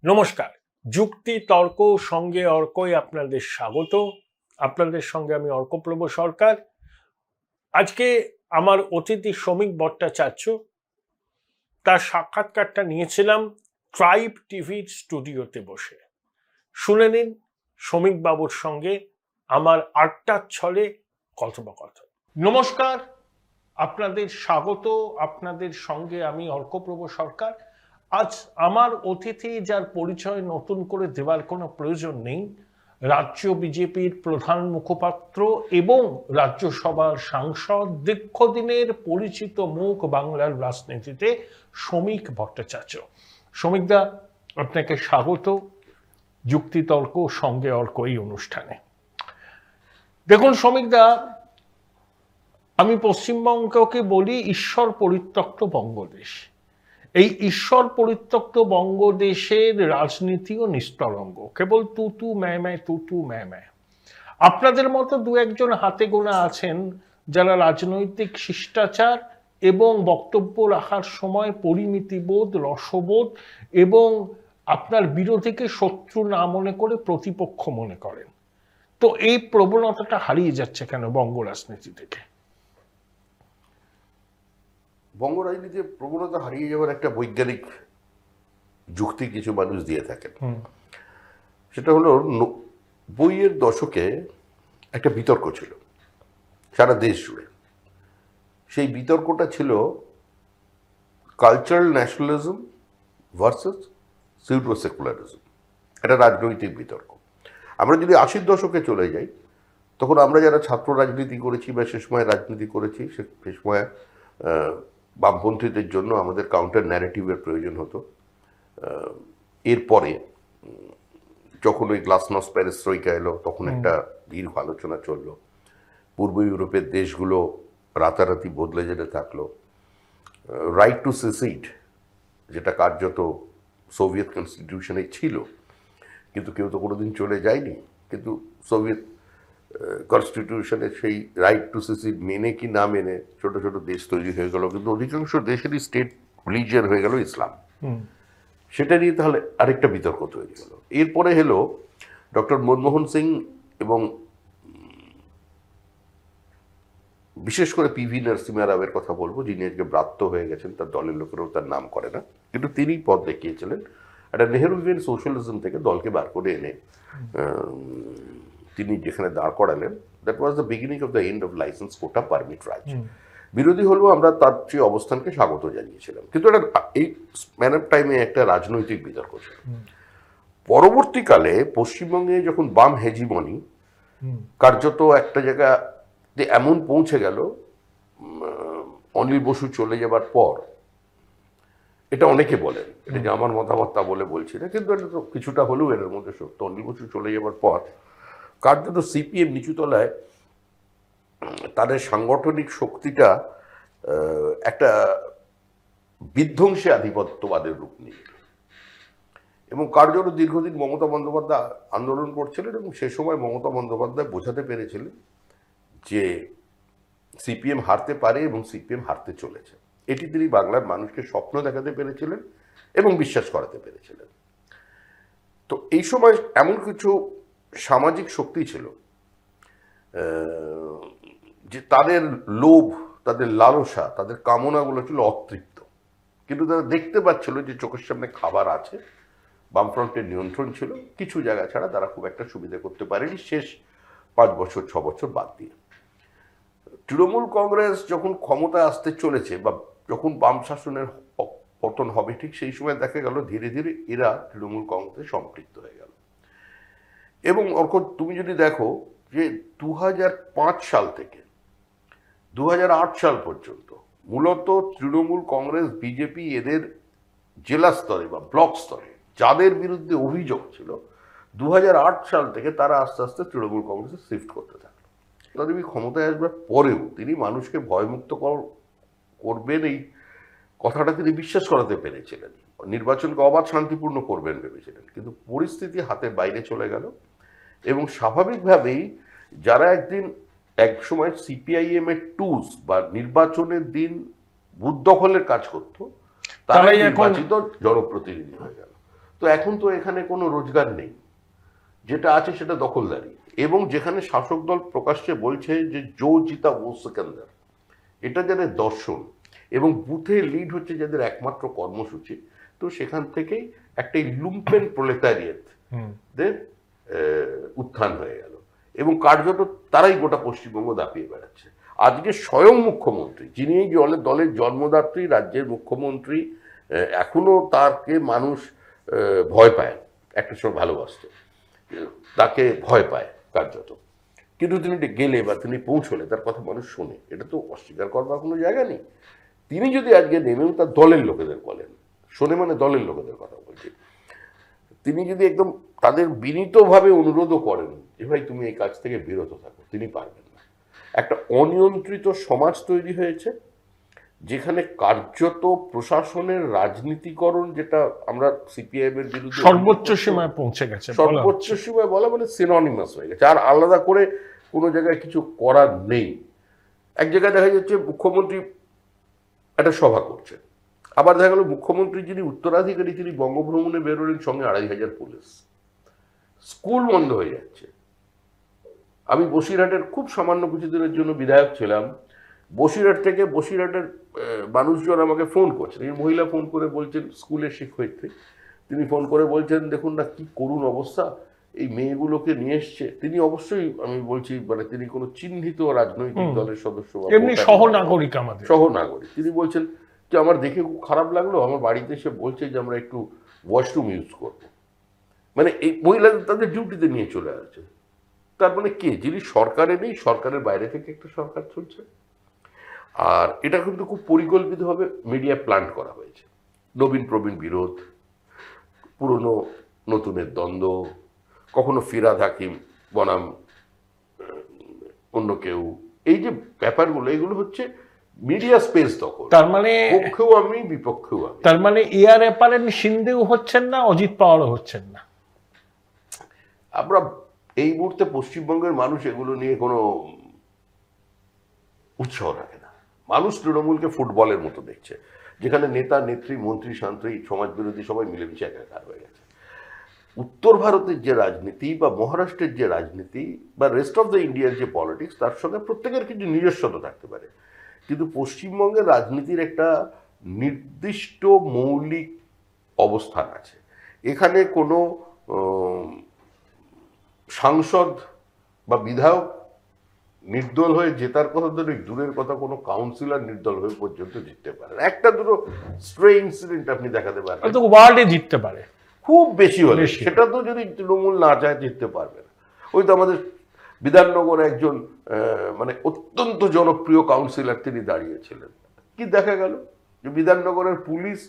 নমস্কার। যুক্তি তর্ক সঙ্গে অর্কই আপনাদের স্বাগত। আপনাদের সঙ্গে আমি অর্কপ্রভ সরকার। আজকে আমার অতিথি শ্রমিক ভট্টাচার্য, তার সাক্ষাৎকারটা নিয়েছিলাম ট্রাইব টিভির স্টুডিওতে বসে। শুনে নিন শ্রমিক বাবুর সঙ্গে আমার আড্ডার ছলে কথোপকথন। নমস্কার, আপনাদের স্বাগত। আপনাদের সঙ্গে আমি অর্কপ্রভ সরকার। আজ আমার অতিথি, যার পরিচয় নতুন করে দেওয়ার কোনো প্রয়োজন নেই, রাজ্য বিজেপির প্রধান মুখপাত্র এবং রাজ্যসভার সাংসদ, দীর্ঘদিনের পরিচিত মুখ বাংলার রাজনীতিতে, শ্রমিক ভট্টাচার্য। শ্রমিকদা, আপনাকে স্বাগত যুক্তিতর্ক সঙ্গে অর্ক এই অনুষ্ঠানে। দেখুন শ্রমিকদা, আমি পশ্চিমবঙ্গকে বলি ঈশ্বর পরিত্যক্ত বঙ্গদেশ। এই ঈশ্বর পরিত্যক্ত বঙ্গদেশের রাজনীতিও নিস্তরঙ্গ, কেবল তু তু ম্যায় ম্যায়, তু তু ম্যায় ম্যায়। আপনাদের মতো দু একজন হাতে গোনা আছেন যারা রাজনৈতিক শিষ্টাচার এবং বক্তব্য রাখার সময় পরিমিতিবোধ, রসবোধ এবং আপনার বিরোধীকে শত্রু না মনে করে প্রতিপক্ষ মনে করেন। তো এই প্রবণতাটা হারিয়ে যাচ্ছে কেন বঙ্গ রাজনীতি থেকে? বঙ্গ রাজনীতির প্রবণতা হারিয়ে যাওয়ার একটা বৈজ্ঞানিক যুক্তি কিছু মানুষ দিয়ে থাকেন। সেটা হলো, বইয়ের দশকে একটা বিতর্ক ছিল সারা দেশ জুড়ে। সেই বিতর্কটা ছিল cultural nationalism versus pseudo secularism. একটা রাজনৈতিক বিতর্ক। আমরা যদি 80-র দশকে চলে যাই, তখন আমরা যারা ছাত্র রাজনীতি করেছি বা সে সময় রাজনীতি করেছি, সে সময় বামপন্থীদের জন্য আমাদের কাউন্টার ন্যারেটিভের প্রয়োজন হতো। এরপরে যখন ওই গ্লাসনস্ট পেরেস্ট্রয়িকা এলো, তখন একটা দীর্ঘ আলোচনা চলল। পূর্ব ইউরোপের দেশগুলো রাতারাতি বদলে যেতে থাকলো। রাইট টু সেসিড, যেটা কার্যত সোভিয়েত কনস্টিটিউশনে ছিল, কিন্তু কেউ তো কোনোদিন চলে যায়নি। কিন্তু সোভিয়েত কনস্টিটিউশনে সেই রাইট টু সেসিড মেনে কি না মেনে ছোট ছোট দেশ তৈরি হয়ে গেল, কিন্তু অধিকাংশ দেশেরই স্টেট রিলিজিয়ন হয়ে গেল ইসলাম। সেটা নিয়ে তাহলে আরেকটা বিতর্ক তৈরি হলো। এরপরে হলো ডক্টর মনমোহন সিং এবং বিশেষ করে পিভি নরসিমহা রাওয়ের কথা বলবো, যিনি আজকে ব্রাত্য হয়ে গেছেন। তার দলের লোকেরাও তার নাম করে না, কিন্তু তিনি পথ দেখিয়েছিলেন। একটা নেহরুভিয়ান সোশ্যালিজম থেকে দলকে বার করে এনে তিনি যেখানে দাঁড় করালেন, that was the beginning of the end of licence quota permit raj. বিরোধী হলেও আমরা তার সেই অবস্থানকে স্বাগত জানিয়েছিলাম, কিন্তু এটা এই স্প্যান অফ টাইমে একটা রাজনৈতিক বিতর্ক ছিল। পরবর্তীকালে পশ্চিমবঙ্গে যখন বাম হেজিমনি কার্যত একটা জায়গাতে এমন পৌঁছে গেল, অনিল বসু চলে যাবার পর, এটা অনেকে বলেন, এটা যে আমার মতামত তা বলে বলছি না, কিন্তু এটা তো কিছুটা হলেও এর মধ্যে সত্য। অনিল বসু চলে যাবার পর কার্যত সিপিএম নিচুতলায় তাদের সাংগঠনিক শক্তিটা একটা বিধ্বংসী আধিপত্যবাদের রূপ নিয়ে, এবং কার্যত দীর্ঘদিন মমতা বন্দ্যোপাধ্যায় আন্দোলন করছিলেন, এবং সে সময় মমতা বন্দ্যোপাধ্যায় বোঝাতে পেরেছিলেন যে সিপিএম হারতে পারে এবং সিপিএম হারতে চলেছে। এটি তিনি বাংলার মানুষকে স্বপ্ন দেখাতে পেরেছিলেন এবং বিশ্বাস করাতে পেরেছিলেন। তো এই সময় এমন কিছু সামাজিক শক্তি ছিল যে তাদের লোভ, তাদের লালসা, তাদের কামনাগুলো ছিল অতৃপ্ত, কিন্তু তারা দেখতে পাচ্ছিল যে চোখের সামনে খাবার আছে। বামফ্রন্টের নিয়ন্ত্রণ ছিল, কিছু জায়গা ছাড়া তারা খুব একটা সুবিধা করতে পারেনি শেষ 5 বছর 6 বছর বাদ দিয়ে। তৃণমূল কংগ্রেস যখন ক্ষমতায় আসতে চলেছে বা যখন বাম শাসনের পতন হবে, ঠিক সেই সময় দেখা গেল ধীরে ধীরে এরা তৃণমূল কংগ্রেসে সম্পৃক্ত হয়ে গেল। এবং তুমি যদি দেখো যে 2005 সাল থেকে 2008 সাল পর্যন্ত মূলত তৃণমূল কংগ্রেস, বিজেপি এদের জেলা স্তরে বা ব্লক স্তরে যাদের বিরুদ্ধে অভিযোগ ছিল, 2008 সাল থেকে তারা আস্তে আস্তে তৃণমূল কংগ্রেসে শিফট করতে থাকলো। তিনি ক্ষমতায় আসবার পরেও তিনি মানুষকে ভয়মুক্ত করবেন এই কথাটা তিনি বিশ্বাস করাতে পেরেছিলেন। নির্বাচনকে অবাধ শান্তিপূর্ণ করবেন ভেবেছিলেন, কিন্তু পরিস্থিতি হাতের বাইরে চলে গেল। এবং স্বাভাবিকভাবেই যারা এক সময় সিপিআইএম এর টুলস বা নির্বাচনের দিন বুথ দখলের কাজ করত, তারাই নির্বাচিত জনপ্রতিনিধি হয়ে গেল। তো এখন তো এখানে কোনো রোজগার নেই, যেটা আছে সেটা দখলদারি। এবং যেখানে শাসক দল প্রকাশ্যে বলছে যে জো জিতা ও সিকান্দার, এটা যাদের দর্শন এবং বুথে লিড হচ্ছে যাদের একমাত্র কর্মসূচি, তো সেখান থেকেই একটা লুম্পেন প্রলেতারিয়েতদের উত্থান হয়ে গেল এবং কার্যত তারাই গোটা পশ্চিমবঙ্গ দাপিয়ে বেড়াচ্ছে। আজকে স্বয়ং মুখ্যমন্ত্রী, যিনি এই দলের জন্মদাত্রী, রাজ্যের মুখ্যমন্ত্রী, এখনো তাকে মানুষ ভয় পায়, একটা সময় ভালোবাসত, তাকে ভয় পায় কার্যত, কিন্তু তিনি গেলে বা তিনি পৌঁছলে তার কথা মানুষ শোনে, এটা তো অস্বীকার করবার কোনো জায়গা নেই। তিনি যদি আজকে নেমেও তার দলের লোকেদের বলেন, শোনে মানে দলের লোকেদের কথা বলছি, তিনি যদি একদম তাদের বিনীতভাবে অনুরোধও করেন যে ভাই তুমি এই কাজ থেকে বিরত থাকো, তিনি পারবেন না। একটা অনিয়ন্ত্রিত সমাজ তৈরি হয়েছে, যেখানে কার্যত প্রশাসনের রাজনীতিকরণ, যেটা আমরা সিপিআইএম এর বিরুদ্ধে সর্বোচ্চ সীমায় পৌঁছে গেছে, সর্বোচ্চ সীমায় বলা মানে সিনোনিমাস হয়ে গেছে, আর আলাদা করে কোনো জায়গায় কিছু করার নেই। এক জায়গায় দেখা যাচ্ছে মুখ্যমন্ত্রী একটা সভা করছেন, আবার দেখা গেল মুখ্যমন্ত্রী যিনি উত্তরাধিকারী তিনি বঙ্গভ্রমণে বেরোলেন, সঙ্গে 2500 পুলিশ। স্কুল বন্ধ হয়ে যাচ্ছে। আমি বসিরহাটের খুব সামান্য কিছুদিনের জন্য বিধায়ক ছিলাম, বসিরহাট থেকে বসিরহাটের মানুষজন আমাকে ফোন করছেন, এই মহিলা ফোন করে বলছেন, স্কুলের শিক্ষয়িত্রী, তিনি ফোন করে বলছেন দেখুন না কি করুণ অবস্থা, এই মেয়েগুলোকে নিয়ে এসছে। তিনি অবশ্যই, আমি বলছি মানে তিনি কোনো চিহ্নিত রাজনৈতিক দলের সদস্য, এমনি সহনাগরিক, আমাদের সহনাগরিক। তিনি বলছেন যে আমার দেখে খুব খারাপ লাগলো, আমার বাড়িতে এসে বলছে যে আমরা একটু ওয়াশরুম ইউজ করব। মানে এই মহিলাদের তাদের ডিউটিতে নিয়ে চলে আসছে। তার মানে কে, যিনি সরকারে নেই, সরকারের বাইরে থেকে একটা সরকার চলছে। আর এটা কিন্তু খুব পরিকল্পিতভাবে মিডিয়া প্ল্যান করা হয়েছে। নবীন প্রবীণ বিরোধ, পুরনো নতুনের দ্বন্দ্ব, কখনো ফিরাদ হাকিম বনাম অন্য কেউ, এই যে ব্যাপারগুলো, এগুলো হচ্ছে মিডিয়া স্পেস দখল। তার মানে পক্ষেও আমি, বিপক্ষেও আমি। তার মানে ইয়ার অ্যাপারেন্ট সিন্ধেও হচ্ছেন না, অজিত পাওয়ারও হচ্ছেন না। আমরা এই মুহূর্তে পশ্চিমবঙ্গের মানুষ এগুলো নিয়ে কোনো উৎসাহ রাখে না। মানুষ তৃণমূলকে ফুটবলের মতো দেখছে, যেখানে নেতা নেত্রী মন্ত্রী শান্ত্রী সমাজ বিরোধী সবাই মিলেমিশে একাকার হয়ে গেছে। উত্তর ভারতের যে রাজনীতি বা মহারাষ্ট্রের যে রাজনীতি বা রেস্ট অফ দ্য ইন্ডিয়ার যে পলিটিক্স, তার সঙ্গে প্রত্যেকের কিছু নিজস্বতা থাকতে পারে, কিন্তু পশ্চিমবঙ্গের রাজনীতির একটা নির্দিষ্ট মৌলিক অবস্থান আছে। এখানে কোনো সাংসদ বা বিধায়ক নির্দল হয়ে জেতার কথা ধরে দূরের কথা, কোনো কাউন্সিলর নির্দল হয়ে পর্যন্ত জিততে পারে। একটা দুটো স্ট্রে ইনসিডেন্ট আপনি দেখাতে পারেন, ওয়ার্ডে জিততে পারে, খুব বেশি হলে, সেটা তো যদি তৃণমূল না চায় জিততে পারবে না। ওই তো আমাদের বিধাননগরে একজন মানে অত্যন্ত জনপ্রিয় কাউন্সিলর তিনি দাঁড়িয়েছিলেন, কি দেখা গেল যে বিধাননগরের পুলিশ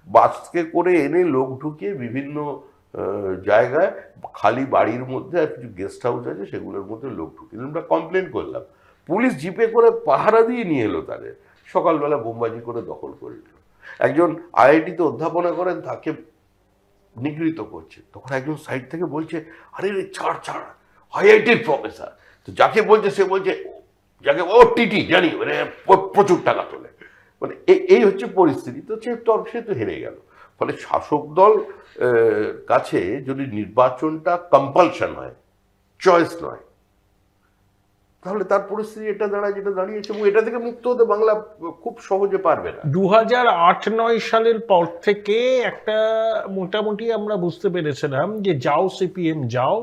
বাসকে করে এনে লোক ঢুকিয়ে বিভিন্ন জায়গায়, খালি বাড়ির মধ্যে আর কিছু গেস্ট হাউস আছে সেগুলোর মধ্যে লোক ঢুকিয়ে, আমরা কমপ্লেন করলাম, পুলিশ জিপে করে পাহারা দিয়ে নিয়ে এলো, তাদের সকালবেলা বোমবাজি করে দখল করে দিল। একজন আইআইটিতে অধ্যাপনা করেন, তাকে নিগৃহীত করছে, তখন একজন সাইড থেকে বলছে আরে রে ছাড় ছাড়, আইআইটির প্রফেসর। তো যাকে বলছে সে বলছে, যাকে ও টিটি জানি, মানে প্রচুর টাকা তোলে, মানে এই হচ্ছে পরিস্থিতি। তো সে তো হেরে গেল। ফলে শাসক দল কাছে যদি নির্বাচনটা কম্পালশন হয়, চয়েস নয়, তাহলে তার পরিস্থিতি এটা দাঁড়ায় যেটা দাঁড়িয়েছে, এবং এটা থেকে মুক্ত হতে বাংলা খুব সহজে পারবে না। 2008-9 সালের পর থেকে একটা মোটামুটি আমরা বুঝতে পেরেছিলাম যে যাও সিপিএম যাও,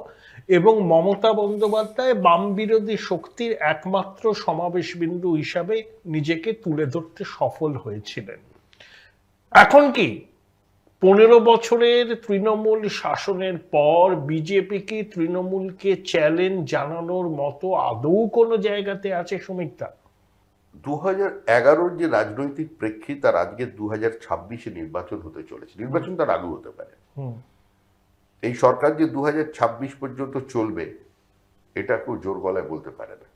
এবং মমতা বন্দ্যোপাধ্যায় বাম বিরোধী শক্তির একমাত্র সমাবেশ বিন্দু হিসাবে নিজেকে তুলে ধরতে সফল হয়েছিলেন। এখন কি 15 বছরের তৃণমূল শাসনের পর বিজেপি কি তৃণমূলকে চ্যালেঞ্জ জানানোর মতো আদৌ কোনো জায়গাতে আছে সুমিত্রা? 2011 যে রাজনৈতিক প্রেক্ষিত, আর আজকে 2026-এ নির্বাচন হতে চলেছে, নির্বাচন তার আগেও হতে পারে। এই সরকার যে 2026 পর্যন্ত চলবে এটা কেউ জোর গলায় বলতে পারে না।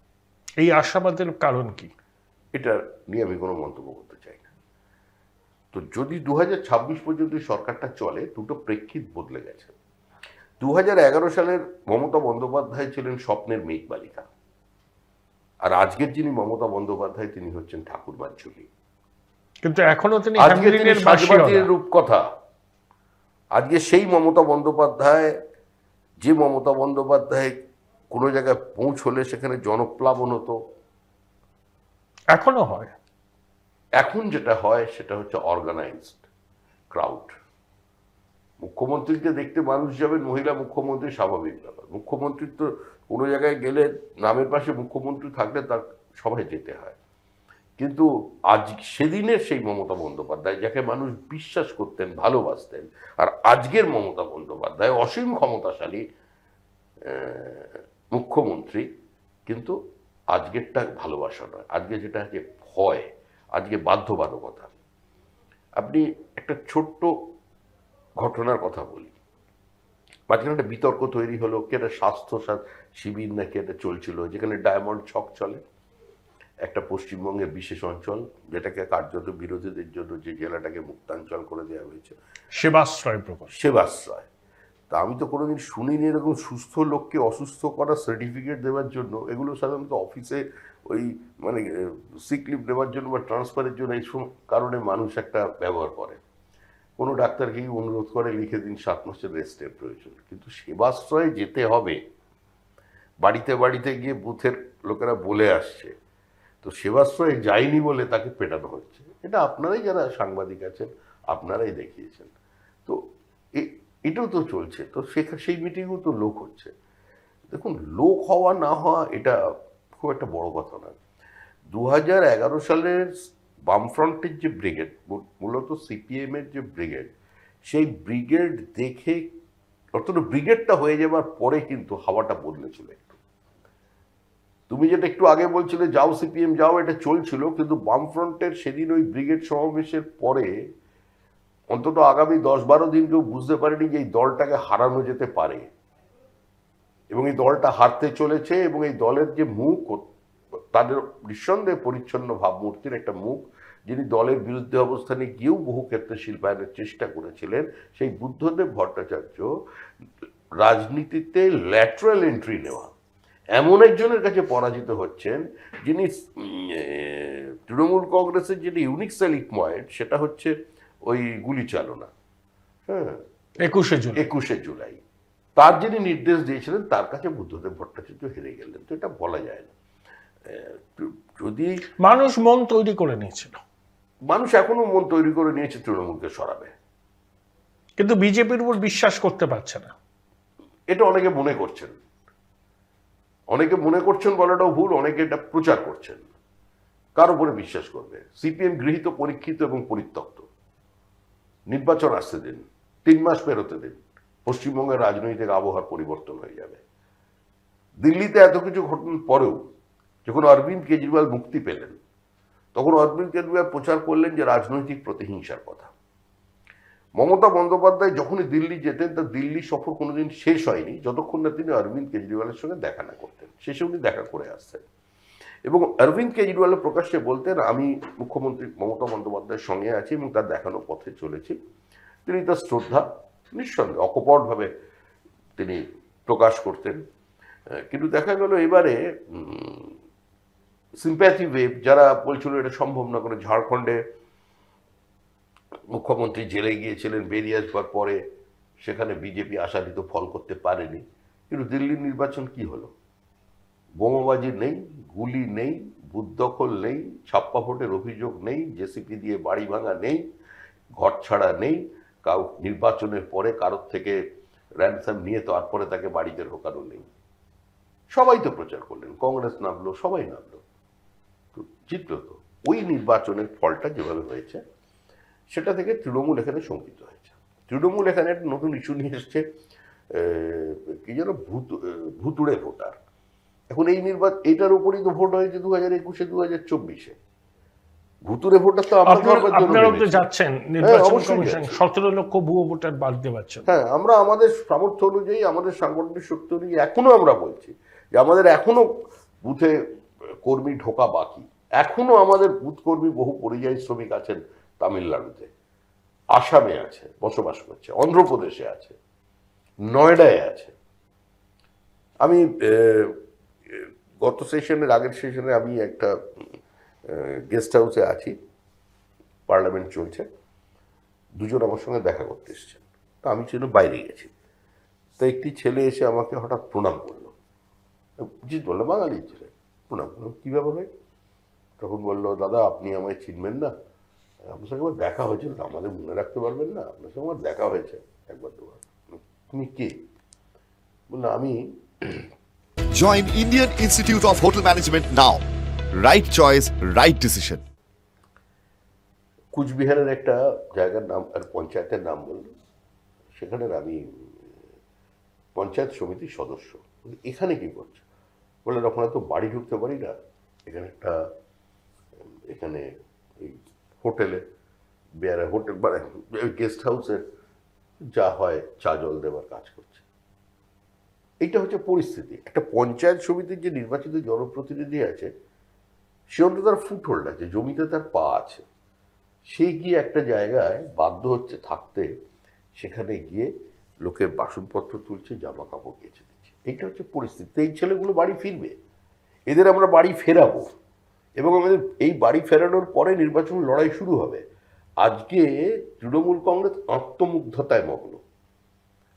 এই আশাবাদের কারণ কি, এটা নিয়ে আমি কোনো মন্তব্য করতে চাই না। তো যদি 2026 পর্যন্ত সরকারটা চলে, দুটো প্রেক্ষিত বদলে গেছে। 2011 সালের মমতা বন্দ্যোপাধ্যায় ছিলেন স্বপ্নের মেঘ বালিকা, আর আজকের যিনি মমতা বন্দ্যোপাধ্যায় তিনি হচ্ছেন ঠাকুরমার ঝুলি। কিন্তু এখনো তিনি আজকে তিনি সাজবাতির রূপকথা, আজকে সেই মমতা বন্দ্যোপাধ্যায়, যে মমতা বন্দ্যোপাধ্যায় কোনো জায়গায় পৌঁছলে সেখানে জনপ্লাবন হতো, এখনো হয়। এখন যেটা হয় সেটা হচ্ছে অর্গানাইজড ক্রাউড। মুখ্যমন্ত্রীকে দেখতে মানুষ যাবেন, মহিলা মুখ্যমন্ত্রী, স্বাভাবিক ব্যাপার। মুখ্যমন্ত্রীর তো কোনো জায়গায় গেলে নামের পাশে মুখ্যমন্ত্রী থাকলে তার সবাই যেতে হয়। কিন্তু আজ সেদিনের সেই মমতা বন্দ্যোপাধ্যায় যাকে মানুষ বিশ্বাস করতেন, ভালোবাসতেন, আর আজকের মমতা বন্দ্যোপাধ্যায় অসীম ক্ষমতাশালী মুখ্যমন্ত্রী, কিন্তু আজকেরটা ভালোবাসা নয়, আজকে যেটা আছে ভয়, আজকে বাধ্যবাধকতা। আপনি একটা ছোট্ট ঘটনার কথা বলি। মাঝখানে একটা বিতর্ক তৈরি হলো, কি একটা স্বাস্থ্য শিবির নাকি একটা চলছিল, যেখানে ডায়মন্ড ছক চলে, একটা পশ্চিমবঙ্গের বিশেষ অঞ্চল, যেটাকে কার্যত বিরোধীদের জন্য যে জেলাটাকে মুক্তাঞ্চল করে দেওয়া হয়েছে, সেবাশ্রয় প্রকল্প। সেবাশ্রয়। তা আমি তো কোনোদিন শুনিনি এরকম সুস্থ লোককে অসুস্থ করার সার্টিফিকেট দেওয়ার জন্য। এগুলো সাধারণত অফিসে ওই মানে সিক লিভ নেওয়ার জন্য বা ট্রান্সফারের জন্য এই সব কারণে মানুষ একটা ব্যবহার করে। কোনো ডাক্তারকেই অনুরোধ করে লিখে দিন 7 মাসের রেস্টের প্রয়োজন, কিন্তু সেবাশ্রয়ে যেতে হবে, বাড়িতে বাড়িতে গিয়ে বুথের লোকেরা বলে আসছে, তো সেবাশ্রয়ে যায়নি বলে তাকে পেটানো হচ্ছে। এটা আপনারাই যারা সাংবাদিক আছেন আপনারাই দেখিয়েছেন। তো এটাও তো চলছে। তো সেই মিটিংও তো লোক হচ্ছে। দেখুন, লোক হওয়া না হওয়া এটা খুব একটা বড় কথা না। 2011 সালের বামফ্রন্টের যে ব্রিগেড, মূলত সিপিএম এর যে ব্রিগেড, সেই ব্রিগেড দেখে, অর্থাৎ ব্রিগেডটা হয়ে যাবার পরে কিন্তু হাওয়াটা বদলেছিল একটু। তুমি যেটা একটু আগে বলছিলে যাও সিপিএম যাও, এটা চলছিল, কিন্তু বামফ্রন্টের সেদিন ওই ব্রিগেড সমাবেশের পরে অন্তত আগামী 10-12 দিন কেউ বুঝতে পারেনি যে এই দলটাকে হারানো যেতে পারে, এবং এই দলটা হারতে চলেছে। এবং এই দলের যে মুখ, তাদের নিঃসন্দেহে পরিচ্ছন্ন ভাবমূর্তির একটা মুখ, যিনি দলের বিরুদ্ধে অবস্থানে গিয়েও বহু ক্ষেত্রে শিল্পায়নের চেষ্টা করেছিলেন, সেই বুদ্ধদেব ভট্টাচার্য রাজনীতিতে ল্যাটারাল এন্ট্রি নেওয়া এমন একজনের কাছে পরাজিত হচ্ছেন, যিনি তৃণমূল কংগ্রেসের যেটা ইউনিক সেলিং পয়েন্ট, সেটা হচ্ছে ওই গুলি চালনা। হ্যাঁ, 21শে জুলাই তার যিনি নির্দেশ দিয়েছিলেন, তার কাছে বুদ্ধদেব ভট্টাচার্য হেরে গেলেন। তো এটা বলা যায় না। যদি মানুষ মন তৈরি করে নিয়েছিল, মানুষ এখনো মন তৈরি করে নিয়েছে তৃণমূলকে সরাবে, কিন্তু বিজেপির উপর বিশ্বাস করতে পারছে না। এটা অনেকে মনে করছেন। অনেকে মনে করছেন বলাটাও ভুল, অনেকে এটা প্রচার করছেন। কার উপরে বিশ্বাস করবে? সিপিএম গৃহীত, পরীক্ষিত এবং পরিত্যক্ত। নির্বাচন আসতে দিন, 3 মাস পেরোতে দিন, পশ্চিমবঙ্গের রাজনৈতিক আবহাওয়ার পরিবর্তন হয়ে যাবে। দিল্লিতে এত কিছু ঘটনার পরেও যখন অরবিন্দ কেজরিওয়াল মুক্তি পেলেন, তখন অরবিন্দ কেজরিওয়াল প্রচার করলেন যে রাজনৈতিক প্রতিহিংসার কথা। মমতা বন্দ্যোপাধ্যায় যখনই দিল্লি যেতেন, তার দিল্লি সফর কোনোদিন শেষ হয়নি যতক্ষণ না তিনি অরবিন্দ কেজরিওয়ালের সঙ্গে দেখা না করতেন। শেষে উনি দেখা করে আসতেন, এবং অরবিন্দ কেজরিওয়াল প্রকাশ্যে বলতেন, আমি মুখ্যমন্ত্রী মমতা বন্দ্যোপাধ্যায়ের সঙ্গে আছি এবং তার দেখানো পথে চলেছি। তিনি তার শ্রদ্ধা নিঃসন্দেহে অকপটভাবে তিনি প্রকাশ করতেন। কিন্তু দেখা গেল এবারে সিম্প্যাথি ওয়েভ, যারা বলছিল এটা সম্ভব না, করে ঝাড়খণ্ডে মুখ্যমন্ত্রী জেলে গিয়েছিলেন, বেরিয়ে আসবার পরে সেখানে বিজেপি আশাতীত ফল করতে পারেনি। কিন্তু দিল্লির নির্বাচন কি হলো? বোমাবাজি নেই, গুলি নেই, বুথ দখল নেই, ছাপ্পা ভোটের অভিযোগ নেই, জেসিপি দিয়ে বাড়ি ভাঙা নেই, ঘর ছাড়া নেই, কাউ নির্বাচনের পরে কারোর থেকে র্যানসাম নিয়ে তারপরে তাকে বাড়িতে ঢোকানো নেই। সবাই তো প্রচার করলেন, কংগ্রেস নামলো, সবাই নামলো, তো জিতল। তো ওই নির্বাচনের ফলটা যেভাবে হয়েছে, সেটা থেকে তৃণমূল এখানে শঙ্কিত হয়েছে। তৃণমূল এখানে একটা নতুন ইস্যু নিয়ে এসছে, কি যেন ভুতুড়ে ভোটার। এখন এই এটার উপরই তো ভোট হয়েছে 2021-এ 2024-এ। ভুতুড়ে ভোটার তো আপনারাও তো যাচ্ছেন নির্বাচন কমিশন, 17 লক্ষ ভুয়ো ভোটার বাদ দিতে পারছেন। হ্যাঁ, আমরা আমাদের সামর্থ্য অনুযায়ী, আমাদের সাংগঠনিক শক্তি অনুযায়ী এখনো আমরা বলছি যে আমাদের এখনো বুথে কর্মী ঢোকা বাকি। এখনো আমাদের বুথ কর্মী বহু পরিযায়ী শ্রমিক আছেন তামিলনাড়ুতে, আসামে আছে, বসবাস করছে, অন্ধ্রপ্রদেশে আছে, নয়ডায় আছে। আমি গত সেশনের আগের সেশনে আমি একটা গেস্ট হাউসে আছি, পার্লামেন্ট চলছে, দুজন আমার সঙ্গে দেখা করতে এসছেন। তো আমি ছিল বাইরে গেছি। তো একটি ছেলে এসে আমাকে হঠাৎ প্রণাম করলো, জিৎ বললো, বাঙালি ছেলে, প্রণাম করলো। কী ব্যাপার ভাই? তখন বললো, দাদা আপনি আমায় চিনবেন না, আপনার সঙ্গে আমার দেখা হয়েছিল, আমাদের মনে রাখতে পারবেন না, আপনার সঙ্গে আমার দেখা হয়েছে একবার দুবার। তুমি কে? বললো, আমি। Join Indian Institute of Hotel Management now. Right choice, right decision. কুচবিহারের একটা জায়গার নাম আর পঞ্চায়েতের নাম বললো, সেখানের আমি পঞ্চায়েত সমিতির সদস্য। এখানে কি করছো? বললে, ওখানে তো বাড়ি ঢুকতে পারি না, এখানে এই হোটেলে হোটেল মানে গেস্ট হাউসের যা হয় চা জল দেওয়ার কাজ করছে। এইটা হচ্ছে পরিস্থিতি। একটা পঞ্চায়েত সমিতির যে নির্বাচিত জনপ্রতিনিধি আছে, সে অন্তত তার ফুটহোল্ড আছে, জমিতে তার পা আছে, সে গিয়ে একটা জায়গায় বাধ্য হচ্ছে থাকতে, সেখানে গিয়ে লোকের বাসনপত্র তুলছে, জামা কাপড় কেচে দিচ্ছে। এইটা হচ্ছে পরিস্থিতি। এই ছেলেগুলো বাড়ি ফিরবে, এদের আমরা বাড়ি ফেরাবো, এবং আমাদের এই বাড়ি ফেরানোর পরে নির্বাচন লড়াই শুরু হবে। আজকে তৃণমূল কংগ্রেস আত্মমুগ্ধতায় মগ্ন,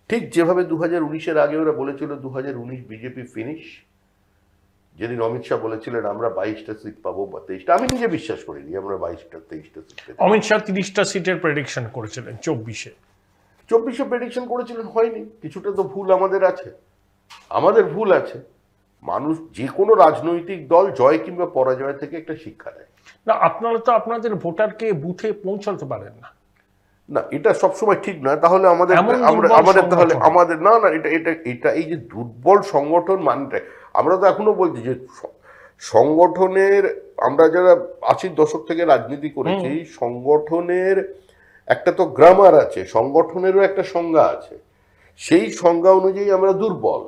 ঠিক যেভাবে 2019-এর আগে ওরা বলেছিল 2019 বিজেপি ফিনিশ। যেদিন অমিত শাহ বলেছিলেন আমরা 22টা সিট পাবো বা 23টা, আমি নিজে বিশ্বাস করিনি আমরা 22টা 23টা সিট পেতে। অমিত শাহ 30টা সিটের প্রেডিকশন করেছিলেন 24-এ প্রেডিকশন করেছিলেন, হয়নি। কিছুটা তো ভুল আমাদের আছে, আমাদের ভুল আছে। মানুষ যে কোনো রাজনৈতিক দল জয় কিংবা পরাজয় থেকে একটা শিক্ষা নেয়। না, আপনারা তো আপনাদের ভোটারকে বুথে পৌঁছাতে পারেন না। না, এটা সবসময় ঠিক নয়। তাহলে আমাদের এমন আমরা দুর্বল আমাদের তাহলে সংগঠন। আমাদের না না এটা এটা এটা এই যে দুর্বল সংগঠন মানটা, আমরা তো এখনো বলছি যে সংগঠনের, আমরা যারা 80-র দশক থেকে রাজনীতি করেছি, সংগঠনের একটা তো গ্রামার আছে, সংগঠনেরও একটা সংজ্ঞা আছে। সেই সংজ্ঞা অনুযায়ী আমরা দুর্বল।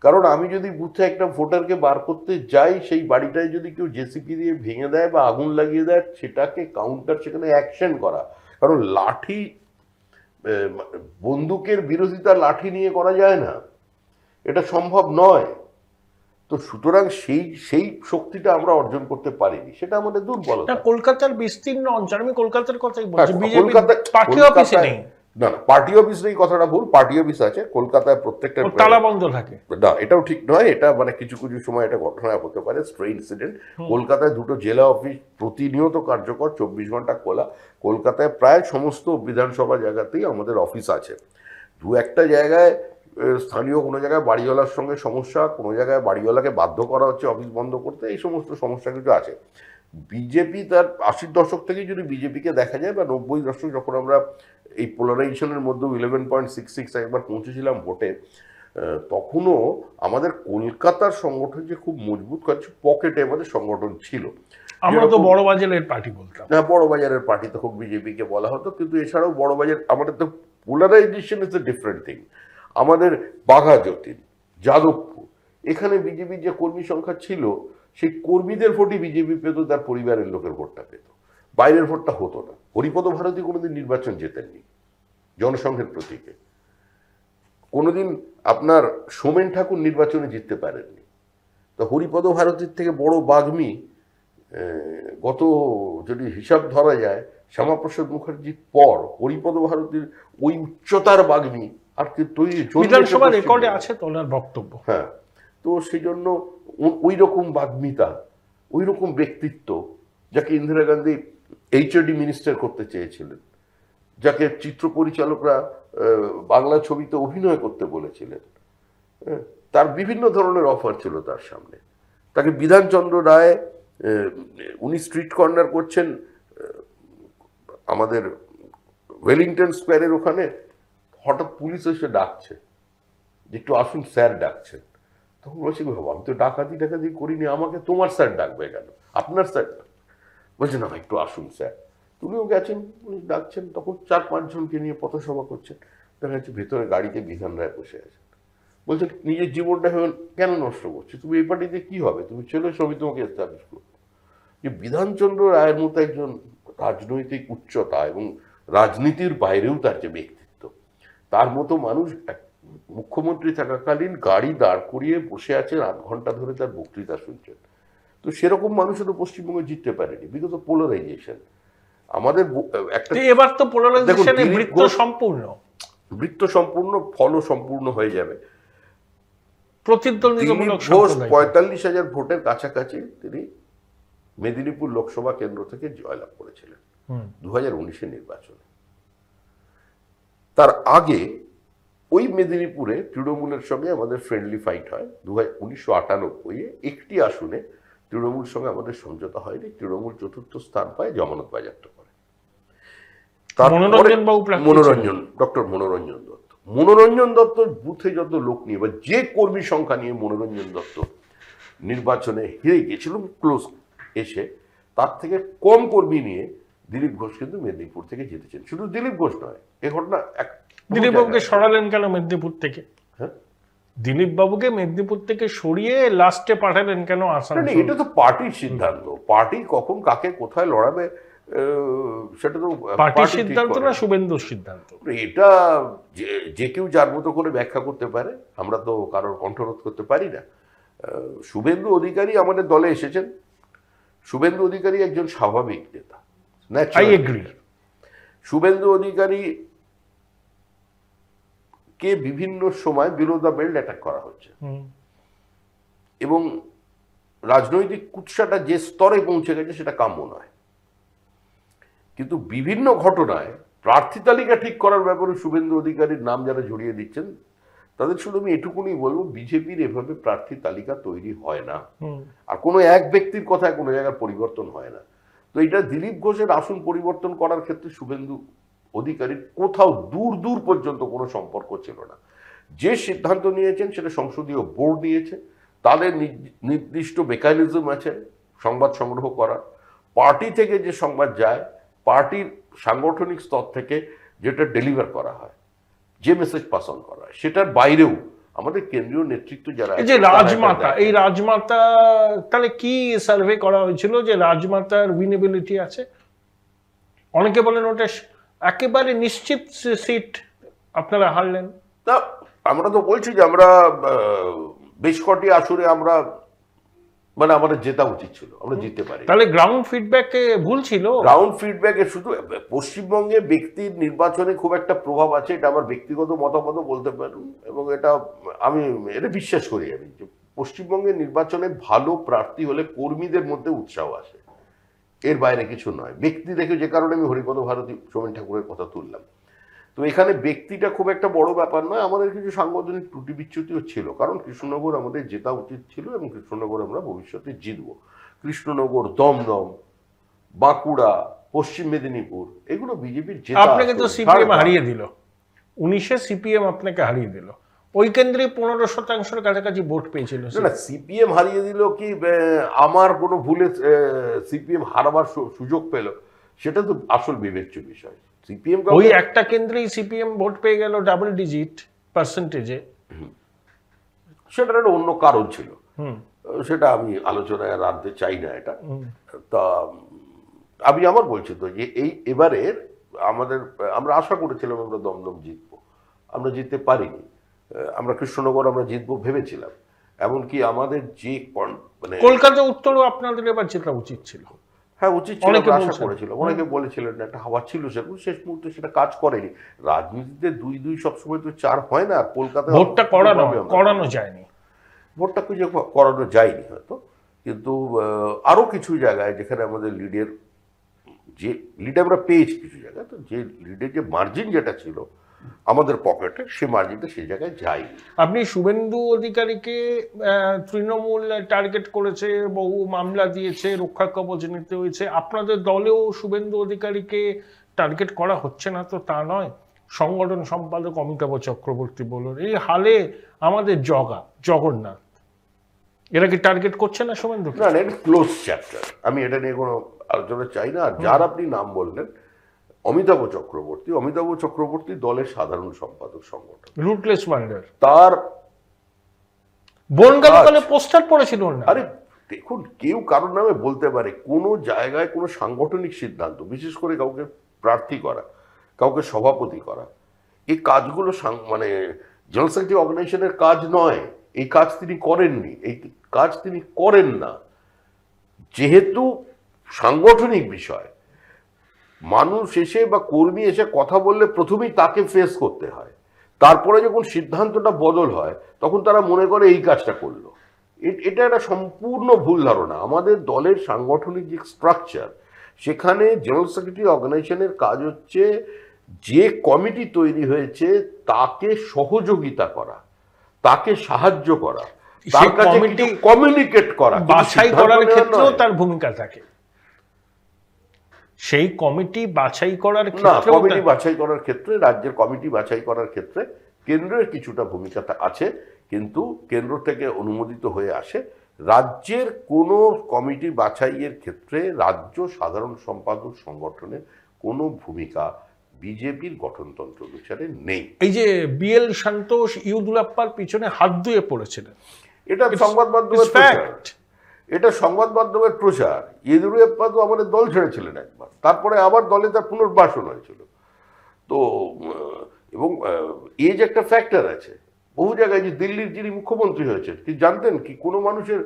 কারণ আমি যদি বুথে একটা ভোটারকে বার করতে যাই, সেই বাড়িটায় যদি কেউ জেসিপি দিয়ে ভেঙে দেয় বা আগুন লাগিয়ে দেয়, সেটাকে কাউন্টার, সেখানে অ্যাকশন করা। কারণ লাঠি, বন্দুকের বিরোধিতা লাঠি নিয়ে করা যায় না, এটা সম্ভব নয়। তো সুতরাং সেই শক্তিটা আমরা অর্জন করতে পারিনি, সেটা আমাদের দুর্বলতা। কলকাতার বিস্তীর্ণ অঞ্চল, আমি কলকাতার কথাই হ্যাঁ, বলছি, বিজেপি পার্টি অফিসে নেই। না, পার্টি অফিস নেই কথাটা ভুল, পার্টি অফিস আছে কলকাতায় প্রত্যেকটা। তালা বন্ধ থাকে না, এটাও ঠিক নয়। এটা মানে কিছু কিছু সময় এটা ঘটনা হতে পারে, স্ট্রে ইনসিডেন্ট। কলকাতায় 2টো জেলা অফিস প্রতিনিয়ত কার্যকর, 24 ঘন্টা খোলা। কলকাতায় প্রায় সমস্ত বিধানসভা জায়গাতেই আমাদের অফিস আছে। দু একটা জায়গায় স্থানীয় কোনো জায়গায় বাড়িওয়ালার সঙ্গে সমস্যা, কোনো জায়গায় বাড়িওয়ালাকে বাধ্য করা হচ্ছে অফিস বন্ধ করতে, এই সমস্ত সমস্যা কিছু আছে। বিজেপি তার 80-র দশক থেকেই যদি বিজেপিকে দেখা যায়, বা 90-র দশক যখন আমরা এই পোলারাইজেশনের মধ্যে 11.66 একবার পৌঁছেছিলাম ভোটে, তখনও আমাদের কলকাতার সংগঠন যে খুব মজবুত, কাছে পকেটে আমাদের সংগঠন ছিল। আমরা তো বড় বাজারের পার্টি বলতাম। হ্যাঁ, বড় বাজারের পার্টি তখন বিজেপিকে বলা হতো, কিন্তু এছাড়াও বড় বাজার, আমাদের তো polarisation is a different thing. আমাদের বাঘা যতীন, যাদবপুর, এখানে বিজেপির যে কর্মী সংখ্যা ছিল, সেই কর্মীদের ভোটই বিজেপি পেত, তার পরিবারের লোকের ভোটটা পেত, বাইরের ভোটটা হতো না। হরিপদ ভারতী কোনোদিন নির্বাচন জেতেননি জনসংঘের প্রতীকে। কোনোদিন আপনার সোমেন ঠাকুর নির্বাচনে জিততে পারেননি। তো হরিপদ ভারতীর থেকে বড় বাগ্মী গত, যদি হিসাব ধরা যায়, শ্যামাপ্রসাদ মুখার্জির পর হরিপদ ভারতীর ওই উচ্চতার বাগ্মী আর কি তৈরি। বিধানসভা রেকর্ডে আছে তো ওনার বক্তব্য। হ্যাঁ, তো সেই জন্য ওই রকম বাগ্মিতা, ওই রকম ব্যক্তিত্ব, যাকে ইন্দিরা গান্ধী এইচওডি মিনিস্টার করতে চেয়েছিলেন, যাকে চিত্র পরিচালকরা বাংলা ছবিতে অভিনয় করতে বলেছিলেন, তার বিভিন্ন ধরনের অফার ছিল তার সামনে। তাকে বিধানচন্দ্র রায়, উনি স্ট্রিট কর্নার করছেন আমাদের ওয়েলিংটন স্কোয়ারের ওখানে, হঠাৎ পুলিশ এসে ডাকছে যে একটু আসুন স্যার ডাকছেন। তখন বলছি, বাবা আমি তো ডাকাতি করিনি, আমাকে তোমার স্যার ডাকবে কেন, আপনার স্যার? বলছে না, একটু আসুন স্যার। তুমিও গেছেন, উনি ডাকছেন, তখন 4-5 জনকে নিয়ে পথসভা করছেন। দেখা যাচ্ছে ভেতরে গাড়িতে বিধান রায় বসে আছেন। বলছেন, নিজের জীবনটা কেন নষ্ট করছে, তুমি এই পার্টিতে কি হবে, তুমি ছেলে সবই তোমাকে এস্টাবলিশ করবো। যে বিধানচন্দ্র রায়ের মতো একজন রাজনৈতিক উচ্চতা এবং রাজনীতির বাইরেও তার যে ব্যক্তিত্ব, তার মতো মানুষ মুখ্যমন্ত্রী থাকাকালীন গাড়ি দাঁড় করিয়ে বসে আছেন, 8 ঘন্টা ধরে তার বক্তৃতা শুনছেন। তো সেরকম মানুষও তো পশ্চিমবঙ্গে জিততে পারেনি, বিকজ অফ পোলারাইজেশন। আমাদের একটা, এবার তো পোলারাইজেশনের বৃত্ত সম্পূর্ণ। বৃত্ত সম্পূর্ণ, ফলও সম্পূর্ণ হয়ে যাবে। দিলীপ প্রতিদ্বন্দ্বিতামূলক ঘোষ সাম্প্রদায়িক। 45,000 ভোটের কাছাকাছি তিনি মেদিনীপুর লোকসভা কেন্দ্র থেকে জয়লাভ করেছিলেন 2019-এর নির্বাচনে। তার আগে ওই মেদিনীপুরে তৃণমূলের সঙ্গে আমাদের ফ্রেন্ডলি ফাইট হয় 1998-এ। একটি আসনে তৃণমূল সঙ্গে আমাদের সমঝোতা হয়নি, তৃণমূল চতুর্থ স্থান পায়, জমানত বাজেয়াপ্ত করে। ডক্টর মনোরঞ্জন দত্ত। মনোরঞ্জন দত্ত বুথে যত লোক নিয়ে বা যে কর্মী সংখ্যা নিয়ে মনোরঞ্জন দত্ত নির্বাচনে হেরে গেছিল ক্লোজ এসে, তার থেকে কম কর্মী নিয়ে দিলীপ ঘোষ কিন্তু মেদিনীপুর থেকে জিতেছেন। শুধু দিলীপ ঘোষ নয়, এ ঘটনা দিলীপ বাবুকে সরালেন কেন মেদিনীপুর থেকে? হ্যাঁ, দিলীপ বাবুকে মেদিনীপুর থেকে সরিয়ে লাস্টে পাঠালেন কেন আসানসোল? এটা তো পার্টির সিদ্ধান্ত। পার্টি কখন কাকে কোথায় লড়াবে সেটা তো পার্টির সিদ্ধান্ত না শুভেন্দুর সিদ্ধান্ত? এটা যে কেউ যার মতো করে ব্যাখ্যা করতে পারে, আমরা তো কারোর কণ্ঠরোধ করতে পারি না। শুভেন্দু অধিকারী আমাদের দলে এসেছেন। শুভেন্দু অধিকারী একজন স্বাভাবিক নেতা। I agree. শুভেন্দু অধিকারী কে বিভিন্ন সময় বিলো দ্য বেল্ট অ্যাটাক করা হচ্ছে এবং রাজনৈতিক কুৎসাটা যে স্তরে পৌঁছে গেছে সেটা কাম্য নয়। কিন্তু বিভিন্ন ঘটনায় প্রার্থী তালিকা ঠিক করার ব্যাপারে শুভেন্দু অধিকারীর নাম যারা জড়িয়ে দিচ্ছেন তাদের শুধু আমি এটুকুনি বলবো, বিজেপির এভাবে প্রার্থী তালিকা তৈরি হয় না, আর কোনো এক ব্যক্তির কথায় কোনো জায়গার পরিবর্তন হয় না। তো এটা দিলীপ ঘোষের আসন পরিবর্তন করার ক্ষেত্রে শুভেন্দু অধিকারীর কোথাও দূর দূর পর্যন্ত কোনো সম্পর্ক ছিল না। যে সিদ্ধান্ত নিয়েছেন সেটা সংসদীয় বোর্ড নিয়েছে, তাদের নির্দিষ্ট মেকানিজম আছে সংবাদ সংগ্রহ করার। পার্টি থেকে যে সংবাদ যায়, পার্টির সাংগঠনিক স্তর থেকে যেটা ডেলিভার করা হয়, যে মেসেজ পাস অন করা হয়, সেটার বাইরেও আমাদের কেন্দ্রীয় নেতৃত্ব যারা, এই যে রাজমাতা, এই রাজমাতা তাহলে কি সার্ভে করা হয়েছিল যে রাজমাতার উইনেবিলিটি আছে? অনেকে বলেন ওটা একেবারে নিশ্চিত সিট, আপনারা হারলেন। তা আমরা তো বলছি যে আমরা বেশ কটি আসরে আমরা মানে আমাদের জেতা উচিত ছিল, আমরা জিততে পারি। তাহলে গ্রাউন্ড ফিডব্যাকে ভুল ছিল? গ্রাউন্ড ফিডব্যাকে শুধু পশ্চিমবঙ্গে ব্যক্তির নির্বাচনে খুব একটা প্রভাব আছে, এটা আমার ব্যক্তিগত মতামত বলতে পারেন, এবং এটা আমি এটা বিশ্বাস করি আমি যে পশ্চিমবঙ্গের নির্বাচনে ভালো প্রার্থী হলে কর্মীদের মধ্যে উৎসাহ আসে, এর বাইরে কিছু নয়। ব্যক্তি দেখে, যে কারণে আমি হরিপদ ভারতী, সোমেন ঠাকুরের কথা তুললাম। তো এখানে ব্যক্তিটা খুব একটা বড় ব্যাপার নয়, আমাদের কিছু সাংগঠনিক ত্রুটি বিচ্যুতিও ছিল, কারণ কৃষ্ণনগর আমাদের জেতা উচিত ছিল এবং কৃষ্ণনগর আমরা ভবিষ্যতে জিতব। কৃষ্ণনগর, দমদম, বাঁকুড়া, পশ্চিম মেদিনীপুর, এগুলো বিজেপির জেতা। আপনাকে তো সিপিএম হারিয়ে দিল, 19-এ সিপিএম আপনাকে হারিয়ে দিল। ওই কেন্দ্রে 15% কাছাকাছি ভোট পেয়েছিল। না, সিপিএম হারিয়ে দিল কি আমার কোনো ভুলে সিপিএম হারাবার সুযোগ পেল, সেটা তো আসল বিবেচ্য বিষয়। সিপিএম ওই একটা কেন্দ্রেই সিপিএম ভোট পেয়ে গেল ডাবল ডিজিট পার্সেন্টেজে, সেটার একটা অন্য কারণ ছিল, সেটা আমি আলোচনায় রাখতে চাই না এটা। তা আমি আমার বলছি তো যে এবারের আমরা আশা করেছিলাম আমরা দমদম জিতবো, আমরা জিততে পারিনি। আমরা কৃষ্ণনগর আমরা জিতবো ভেবেছিলাম, এমনকি আমাদের যে মানে কলকাতা উত্তরও আপনাদের এবার জেতা উচিত ছিল। হ্যাঁ, উচিত ছিল, আশা করেছিলাম। অনেকে বলেছিলেন একটা হাওয়া ছিল, সেগুলো শেষ মুহূর্তে সেটা কাজ করেনি। রাজনীতিতে 2-2 সবসময় তো 4 হয় না। আর কলকাতায় ভোটটা করানো যায়নি, ভোটটা খুঁজে করানো যায়নি হয়তো, কিন্তু আরো কিছু জায়গায় যেখানে আমাদের লিডের যে লিড আমরা পেয়েছি কিছু জায়গায়, তো যে লিডের যে মার্জিন যেটা ছিল আমাদের পকেটে, সে মার্জিনটা সেই জায়গায় যায়নি। আপনি শুভেন্দু অধিকারীকে তৃণমূল টার্গেট করেছে, বহু মামলা দিয়েছে, রক্ষা কবচ নিতে হয়েছে। আপনাদের দলেও শুভেন্দু অধিকারীকে টার্গেট করা হচ্ছে না তো তা নয়? সংগঠন সম্পাদক অমিতাভ চক্রবর্তী বলুন, এই হালে আমাদের জগন্নাথ, এরা কি টার্গেট করছে না শুভেন্দু? না, এটা ক্লোজ চ্যাপ্টার, আমি এটা নিয়ে কোনো আলোচনা চাই না। আর যার আপনি নাম বললেন অমিতাভ চক্রবর্তী দলের সাধারণ সম্পাদক সংগঠন রুটলেস ওয়ান্ডার, তার বনগাঁওকালে পোস্টার পড়েছিল না। আরে দেখুন, কেউ কারোর নামে বলতে পারে, কোনো জায়গায় কোনো সাংগঠনিক সিদ্ধান্ত, বিশেষ করে কাউকে প্রার্থী করা, কাউকে সভাপতি করা, এই কাজগুলো মানে জেনারেল সেক্রেটারি অর্গানাইজেশনের কাজ নয়। এই কাজ তিনি করেননি, এই কাজ তিনি করেন না। যেহেতু সাংগঠনিক বিষয়, মানুষ এসে বা কর্মী এসে কথা বললে প্রথমেই তাকে ফেস করতে হয়। তারপরে যখন সিদ্ধান্তটা বদল হয় তখন তারা মনে করে এই কাজটা করলো। এটা একটা সম্পূর্ণ ভুল ধারণা। আমাদের দলের সাংগঠনিক যে স্ট্রাকচার, সেখানে জেনারেল সেক্রেটারি অর্গানাইজেশনের কাজ হচ্ছে যে কমিটি তৈরি হয়েছে তাকে সহযোগিতা করা, তাকে সাহায্য করা, তার কাছে কিছু কমিউনিকেট করা, বাছাই করার ক্ষেত্রেও তার ভূমিকা থাকে। সেই কমিটি বাছাই করার ক্ষেত্রে, কমিটি বাছাই করার ক্ষেত্রে, রাজ্যের কমিটি বাছাই করার ক্ষেত্রে কেন্দ্রের কিছুটা ভূমিকা আছে, কিন্তু কেন্দ্র থেকে অনুমোদিত হয়ে আসে। রাজ্যের কোনো কমিটি বাছাইয়ের ক্ষেত্রে রাজ্য সাধারণ সম্পাদক সংগঠনের কোনো ভূমিকা বিজেপির গঠনতন্ত্র অনুসারে নেই। এই যে বিএল সন্তোষ ইউদুলাপ্পার পিছনে হাত ধুয়ে পড়েছিলেন, এটা সংবাদ মাধ্যমের প্রচার, এটা সংবাদ মাধ্যমের প্রচার। ইয়েদুরাপ্পা তো আমাদের দল ছেড়েছিলেন একবার, তারপরে আবার দলে তার পুনর্বাসন হয়েছিল। তো এবং এই যে একটা ফ্যাক্টর আছে বহু জায়গায়, যে দিল্লির যিনি মুখ্যমন্ত্রী হয়েছেন, কি জানতেন কি কোনো মানুষের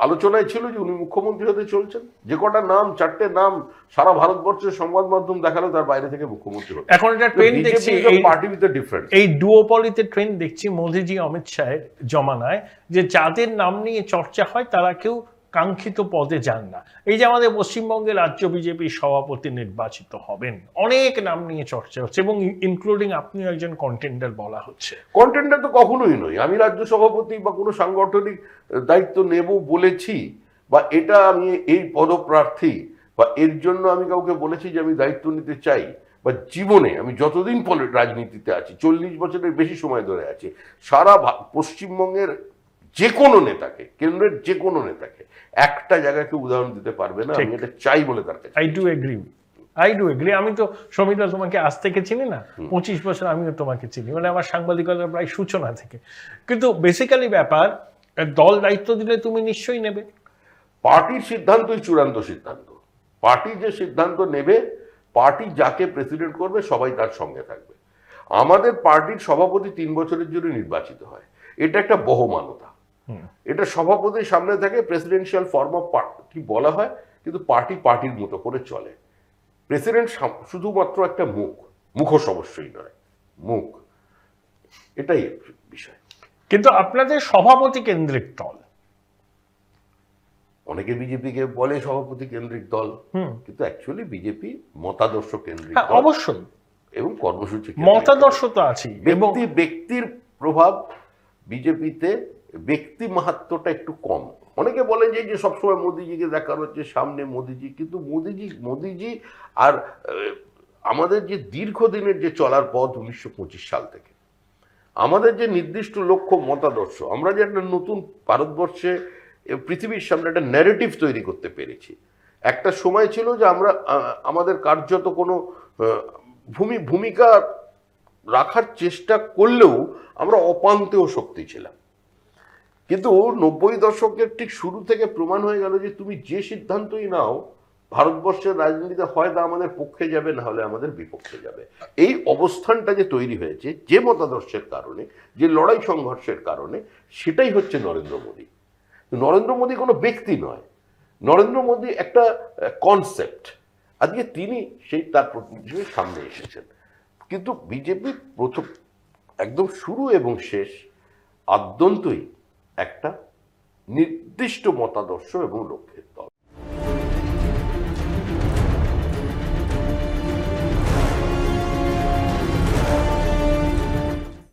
আলোচনায় ছিল যে উনি মুখ্যমন্ত্রী হতে চলছেন? যে কটা নাম, 4টে নাম সারা ভারতবর্ষের সংবাদ মাধ্যম দেখালো, তার বাইরে থেকে মুখ্যমন্ত্রী হতো। এখন এটা ট্রেন্ড দেখছি, পার্টি উইথ ডিফারেন্স, এই ডুওপলিতে ট্রেন্ড দেখছি মোদিজি অমিত শাহের জমানায়, যে যাদের নাম নিয়ে চর্চা হয় তারা কেউ কাঙ্ক্ষিত পদে যান না। এই যে আমাদের পশ্চিমবঙ্গের রাজ্য বিজেপির সভাপতি নির্বাচিত হবেন, অনেক নাম নিয়ে চর্চা হচ্ছে এবং ইনক্লুডিং আপনিও একজন কন্টেন্ডার বলা হচ্ছে। কন্টেন্ডার তো কখনোই নই। আমি রাজ্য সভাপতি বা কোনো সাংগঠনিক দায়িত্ব নেব বলেছি, বা এটা আমি এই পদপ্রার্থী, বা এর জন্য আমি কাউকে বলেছি যে আমি দায়িত্ব নিতে চাই, বা জীবনে আমি যতদিন রাজনীতিতে আছি, 40 বছরের বেশি সময় ধরে আছি, সারা পশ্চিমবঙ্গের যে কোনো নেতাকে, কেন্দ্রের যে কোনো নেতাকে একটা জায়গাকে উদাহরণ দিতে পারবে না আমি এটা চাই বলে তার কাছে। I do agri. আমি তো সমিতা তোমাকে আজ থেকে চিনি না, 25 বছর আমিও তোমাকে চিনি, মানে আমার সাংবাদিকতার প্রায় সূচনা থেকে। কিন্তু বেসিক্যালি ব্যাপার, দল দায়িত্ব দিলে তুমি নিশ্চয়ই নেবে। পার্টির সিদ্ধান্তই চূড়ান্ত সিদ্ধান্ত। পার্টি যে সিদ্ধান্ত নেবে, পার্টি যাকে প্রেসিডেন্ট করবে সবাই তার সঙ্গে থাকবে। আমাদের পার্টির সভাপতি 3 বছরের জন্য নির্বাচিত হয়, এটা একটা বহমানতা। এটা সভাপতির সামনে থাকে, প্রেসিডেন্সিয়াল ফর্ম অফ পার্টি বলা হয়, কিন্তু পার্টি পার্টির মতো করে চলে। প্রেসিডেন্ট শুধুমাত্র একটা মুখোশ অবশ্যই নয়, মুখ, এটাই বিষয়। কিন্তু আপনাদের সভাপতি কেন্দ্রিক দল, অনেকে বিজেপিকে বলে সভাপতি কেন্দ্রিক দল, কিন্তু অ্যাকচুয়ালি বিজেপি মতাদর্শ কেন্দ্রিক দল, অবশ্যই, এবং কর্মসূচি মতাদর্শ তো আছে, এবং ব্যক্তির প্রভাব বিজেপিতে, ব্যক্তি মাহাত্ম্যটা একটু কম। অনেকে বলে যে সবসময় মোদিজিকে দেখার হচ্ছে সামনে মোদিজি, কিন্তু মোদিজি আর আমাদের যে দীর্ঘদিনের যে চলার পথ 1925 সাল থেকে, আমাদের যে নির্দিষ্ট লক্ষ্য, মতাদর্শ, আমরা যে একটা নতুন ভারতবর্ষে পৃথিবীর সামনে একটা ন্যারেটিভ তৈরি করতে পেরেছি। একটা সময় ছিল যে আমরা আমাদের কার্যত কোনো ভূমিকা রাখার চেষ্টা করলেও আমরা অপান্তেয় শক্তি ছিলাম। কিন্তু 90 দশকের ঠিক শুরু থেকে প্রমাণ হয়ে গেল যে তুমি যে সিদ্ধান্তই নাও, ভারতবর্ষের রাজনীতিতে হয় তা আমাদের পক্ষে যাবে, না হলে আমাদের বিপক্ষে যাবে। এই অবস্থানটা যে তৈরি হয়েছে যে মতাদর্শের কারণে, যে লড়াই সংঘর্ষের কারণে, সেটাই হচ্ছে নরেন্দ্র মোদী। নরেন্দ্র মোদী কোনো ব্যক্তি নয়, নরেন্দ্র মোদী একটা কনসেপ্ট। আজকে তিনি সেই তার প্রতিনিধি সামনে এসেছেন। কিন্তু বিজেপি প্রথম একদম শুরু এবং শেষ আদ্যন্তই একটা নির্দিষ্ট মতাদর্শ এবং লক্ষ্যের দল।